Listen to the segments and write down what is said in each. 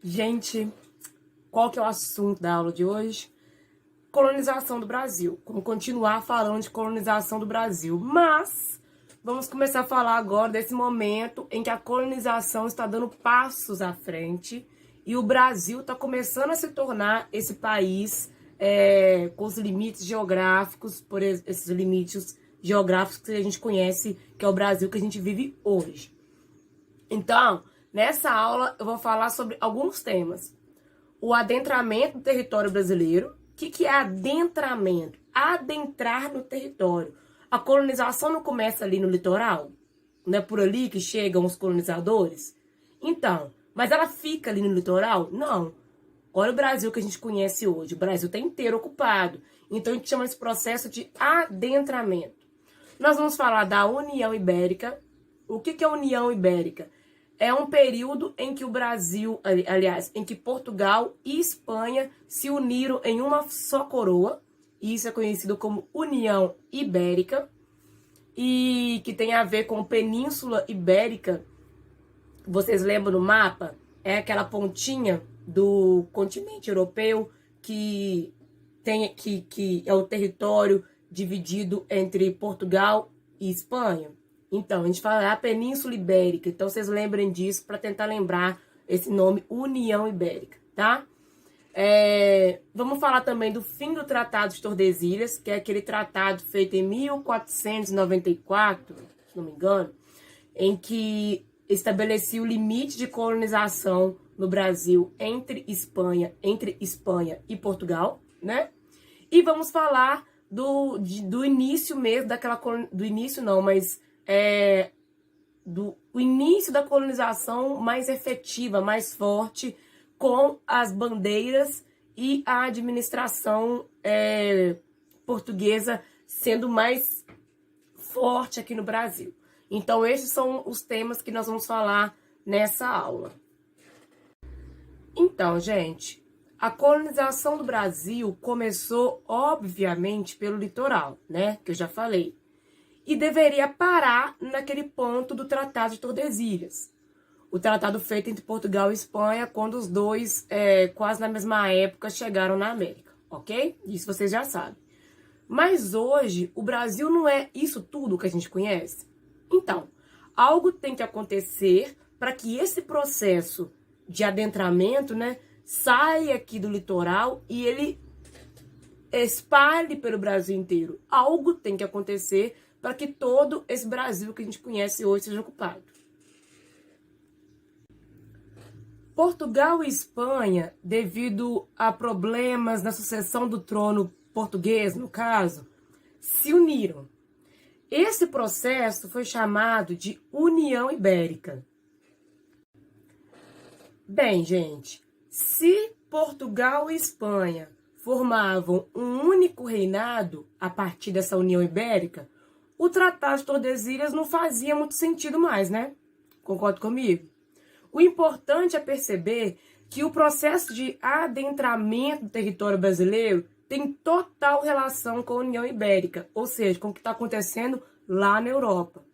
Gente, qual que é o assunto da aula de hoje? Colonização do Brasil. Como continuar falando de colonização do Brasil. Mas vamos começar a falar agora desse momento em que a colonização está dando passos à frente e o Brasil está começando a se tornar esse país com os limites geográficos, por esses limites geográficos que a gente conhece, que é o Brasil que a gente vive hoje. Então, nessa aula eu vou falar sobre alguns temas. O adentramento do território brasileiro. O que é adentramento? Adentrar no território. A colonização não começa ali no litoral? Não é por ali que chegam os colonizadores? Então, mas ela fica ali no litoral? Não. Olha o Brasil que a gente conhece hoje. O Brasil está inteiro ocupado. Então, a gente chama esse processo de adentramento. Nós vamos falar da União Ibérica. O que é a União Ibérica? É um período em que o Brasil, aliás, em que Portugal e Espanha se uniram em uma só coroa. E isso é conhecido como União Ibérica. E que tem a ver com Península Ibérica. Vocês lembram no mapa? É aquela pontinha do continente europeu que é o território dividido entre Portugal e Espanha. Então, a gente fala a Península Ibérica. Então, vocês lembrem disso para tentar lembrar esse nome União Ibérica, tá? Vamos falar também do fim do Tratado de Tordesilhas, que é aquele tratado feito em 1494, se não me engano, em que estabelecia o limite de colonização no Brasil entre Espanha e Portugal, né? E vamos falar do início mesmo do início não, mas o início da colonização mais efetiva, mais forte, com as bandeiras e a administração portuguesa sendo mais forte aqui no Brasil. Então, esses são os temas que nós vamos falar nessa aula. Então, gente, a colonização do Brasil começou, obviamente, pelo litoral, né? Que eu já falei. E deveria parar naquele ponto do Tratado de Tordesilhas. O tratado feito entre Portugal e Espanha, quando os dois, quase na mesma época, chegaram na América, ok? Isso vocês já sabem. Mas hoje, o Brasil não é isso tudo que a gente conhece? Então, algo tem que acontecer para que esse processo de adentramento, né, saia aqui do litoral e ele espalhe pelo Brasil inteiro. Algo tem que acontecer para que todo esse Brasil que a gente conhece hoje seja ocupado. Portugal e Espanha, devido a problemas na sucessão do trono português, no caso, se uniram. Esse processo foi chamado de União Ibérica. Bem, gente, se Portugal e Espanha formavam um único reinado a partir dessa União Ibérica, o Tratado de Tordesilhas não fazia muito sentido mais, né? Concorda comigo? O importante é perceber que o processo de adentramento do território brasileiro tem total relação com a União Ibérica, ou seja, com o que está acontecendo lá na Europa.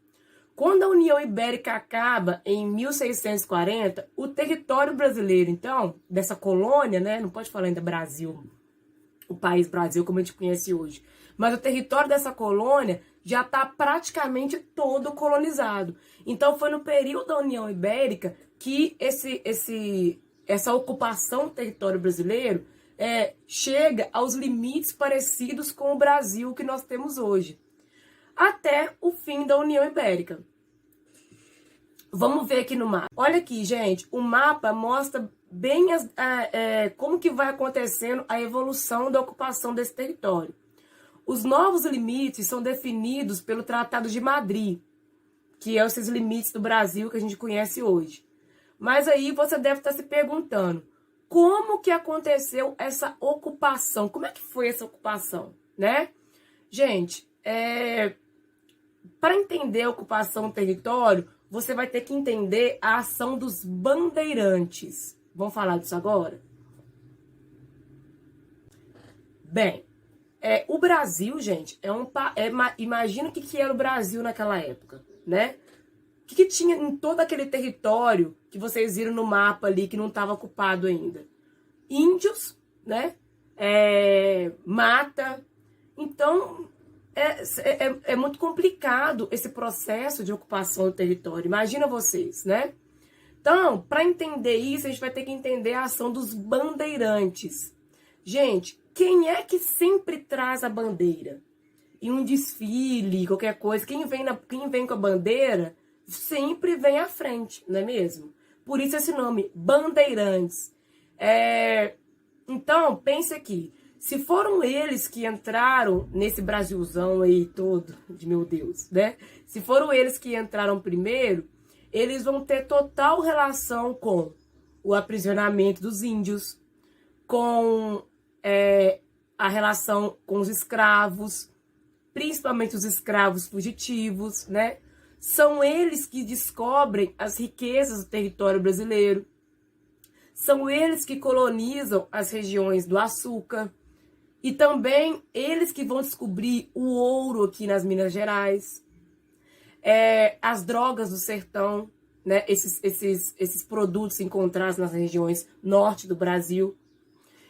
Quando a União Ibérica acaba em 1640, o território brasileiro, então, dessa colônia, né? Não pode falar ainda Brasil, o país Brasil como a gente conhece hoje, mas o território dessa colônia já está praticamente todo colonizado. Então, foi no período da União Ibérica que essa ocupação do território brasileiro chega aos limites parecidos com o Brasil que nós temos hoje, até o fim da União Ibérica. Vamos ver aqui no mapa. Olha aqui, gente, o mapa mostra bem como que vai acontecendo a evolução da ocupação desse território. Os novos limites são definidos pelo Tratado de Madrid, que é esses limites do Brasil que a gente conhece hoje. Mas aí você deve estar se perguntando, como que aconteceu essa ocupação? Como é que foi essa ocupação, né? Gente, para entender a ocupação do território, você vai ter que entender a ação dos bandeirantes. Vamos falar disso agora? Bem, o Brasil, gente, imagina o que era o Brasil naquela época, né? que tinha em todo aquele território que vocês viram no mapa ali, que não estava ocupado ainda? Índios, né? Mata. Então, é muito complicado esse processo de ocupação do território. Imagina vocês, né? Então, para entender isso, a gente vai ter que entender a ação dos bandeirantes. Gente, quem é que sempre traz a bandeira? Em um desfile, qualquer coisa, quem vem com a bandeira sempre vem à frente, não é mesmo? Por isso esse nome, bandeirantes. Então, pense aqui. Se foram eles que entraram nesse Brasilzão aí todo, de meu Deus, né? Se foram eles que entraram primeiro, eles vão ter total relação com o aprisionamento dos índios, com a relação com os escravos, principalmente os escravos fugitivos, né? São eles que descobrem as riquezas do território brasileiro. São eles que colonizam as regiões do açúcar. E também eles que vão descobrir o ouro aqui nas Minas Gerais. As drogas do sertão, né? Esses produtos encontrados nas regiões norte do Brasil.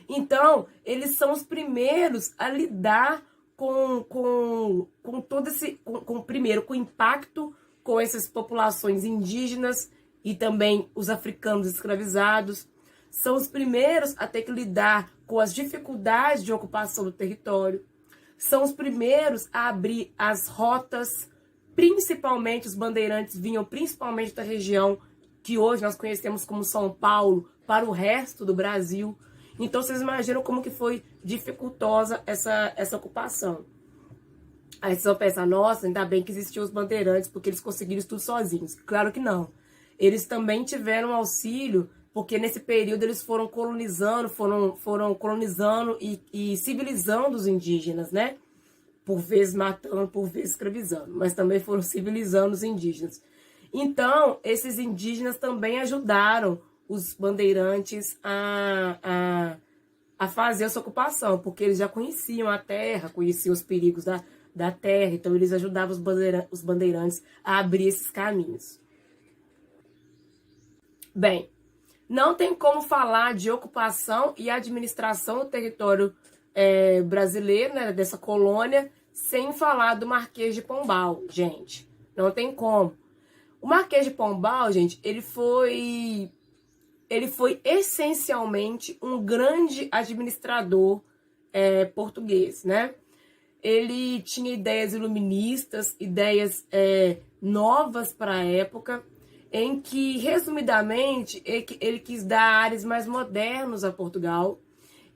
Então, eles são os primeiros a lidar com todo esse, primeiro, com o impacto com essas populações indígenas e também os africanos escravizados. São os primeiros a ter que lidar com as dificuldades de ocupação do território. São os primeiros a abrir as rotas, principalmente os bandeirantes vinham principalmente da região que hoje nós conhecemos como São Paulo, para o resto do Brasil. Então, vocês imaginam como que foi dificultosa essa ocupação. Aí vocês vão pensar, nossa, ainda bem que existiam os bandeirantes, porque eles conseguiram isso tudo sozinhos. Claro que não. Eles também tiveram auxílio, porque nesse período eles foram colonizando, e civilizando os indígenas, né? Por vezes matando, por vezes escravizando, mas também foram civilizando os indígenas. Então, esses indígenas também ajudaram os bandeirantes a fazer essa ocupação, porque eles já conheciam a terra, conheciam os perigos da terra, então eles ajudavam os bandeirantes a abrir esses caminhos. Bem, não tem como falar de ocupação e administração do território brasileiro, né, dessa colônia, sem falar do Marquês de Pombal, gente. Não tem como. O Marquês de Pombal, gente, ele foi essencialmente um grande administrador português, né? Ele tinha ideias iluministas, ideias novas para a época, em que, resumidamente, ele quis dar ares mais modernos a Portugal.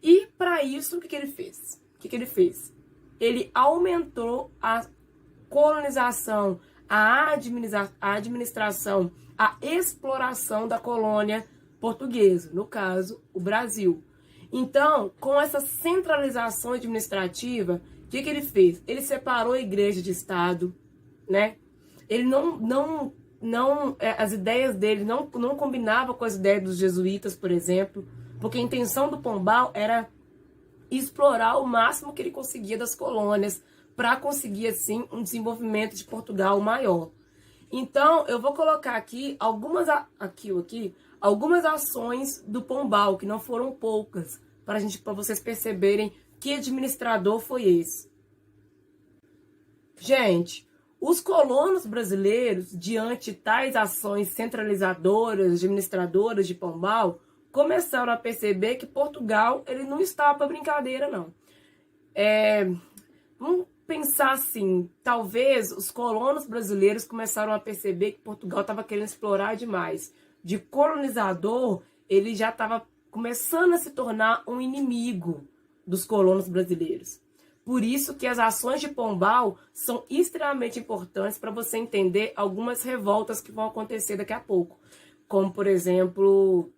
E, para isso, o que ele fez? Ele aumentou a colonização, a administração, a exploração da colônia portuguesa, no caso, o Brasil. Então, com essa centralização administrativa, o que ele fez? Ele separou a igreja de Estado, né? Ele as ideias dele não combinavam com as ideias dos jesuítas, por exemplo, porque a intenção do Pombal era explorar o máximo que ele conseguia das colônias para conseguir, assim, um desenvolvimento de Portugal maior. Então, eu vou colocar aqui algumas ações do Pombal, que não foram poucas, para vocês perceberem que administrador foi esse. Gente, os colonos brasileiros, diante de tais ações centralizadoras, administradoras de Pombal, começaram a perceber que Portugal ele não estava para brincadeira, não. Vamos pensar assim, talvez os colonos brasileiros começaram a perceber que Portugal estava querendo explorar demais. De colonizador, ele já estava começando a se tornar um inimigo dos colonos brasileiros. Por isso que as ações de Pombal são extremamente importantes para você entender algumas revoltas que vão acontecer daqui a pouco. Como, por exemplo,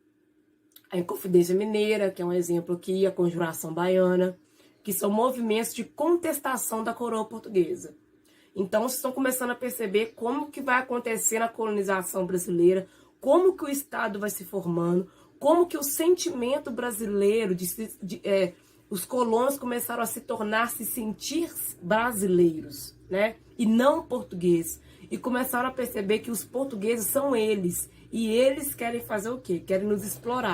a Inconfidência Mineira, que é um exemplo aqui, a Conjuração Baiana, que são movimentos de contestação da coroa portuguesa. Então, vocês estão começando a perceber como que vai acontecer na colonização brasileira, como que o Estado vai se formando, como que o sentimento brasileiro, os colonos começaram a se sentir brasileiros, né? E não portugueses. e começaram a perceber que os portugueses são eles. E eles querem fazer o quê? Querem nos explorar.